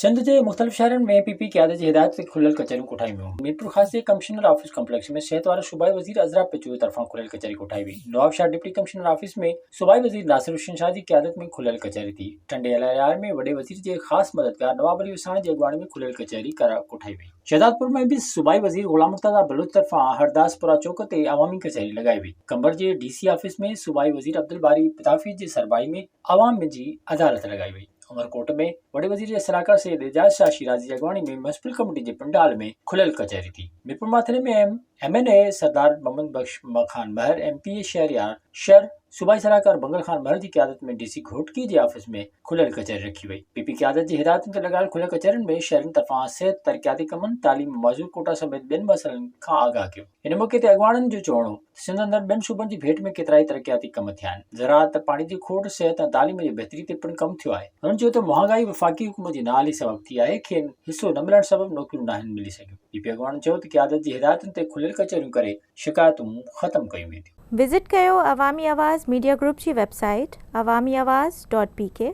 सिंध के मुख्तलिफ शहरन में पीपी क़यादत जी हिदायत से खुलियल कचहरियूं कोठाई वियूं। मीरपुर ख़ास जे कमिश्नर ऑफिस कम्प्लेक्स में सिहत वारा सूबाई वज़ीर अज़रा पिचू तरफ़ां खुलियल कचहरी कोठाई वई। नवाबशाह डिप्टी कमिश्नर ऑफिस में सूबाई वज़ीर नासिर हुसैन शाह जी क़यादत में खुलियल कचहरी थी। टंडे इलाइक़े में वॾे वज़ीर जे ख़ास मददगार नवाब अली वसाणी जी अॻवानी में खुलियल कचहरी कोठाई वई। शहजादपुर में भी सूबाई वज़ीर ग़ुलाम मुर्तज़ा बलोच तरफ़ां हरदासपुरा चौक ते अवामी कचहरी लगाई वई। कंबर जे डीसी ऑफिस में सूबाई वज़ीर अब्दुल बारी पिताफ़ी जी सरबराही में अवाम जी अदालत लगाई वई। उमरकोट में वडे वजीर जे सलाहकार सैयद एजाज शाह शिराजी जी अगवानी में म्यूनिसिपल कमेटी जे पंडाल में खुलियल कचहरी थी। मीरपुर माथरे में एमएनए सरदार मोहम्मद बख्श खान महर, एमपीए शहरियार शर सूबाई सलाहकार बंगल खान महर की क़यादत में डीसी घोटकी जे ऑफिस में खुलियल कचहरी रखी वई। पीपी क़यादत जी हिदायतुनि ते लॻायल खुलियल कचहरियुनि में शहरियुनि तरफ़ां सिहत, तरक़ियाती कमनि, तालीम, मौजूद कोटा समेत ॿियनि मसइलनि खां आगाह कयो। इन मौक़े ते अॻवाणनि जो चवणो हो त सिंध अंदरि ॿियनि सूबनि जी भेट में केतिराई तरक़ियाती कम थिया आहिनि। ज़राअत, पाणी जी खोड़, सिहत ऐं तालीम जी बहितरी ते पिणु कमु थियो आहे। हुननि चयो त महांगाई वफ़ाक़ी हुकूमत जी नाअहली सबबु थी आहे, खेनि हिसो न मिलण सबबु नौकरियूं नाहिनि मिली सघियूं। पीपी अॻवाणनि चयो त क़यादत जी हिदायतुनि ते खुलियल कचहरियूं करे शिकायतूं ख़त्म कयूं वेंदियूं। विज़िट कयो अवामी आवाज़ मीडिया ग्रुप जी वेबसाइट awamiawaz.pk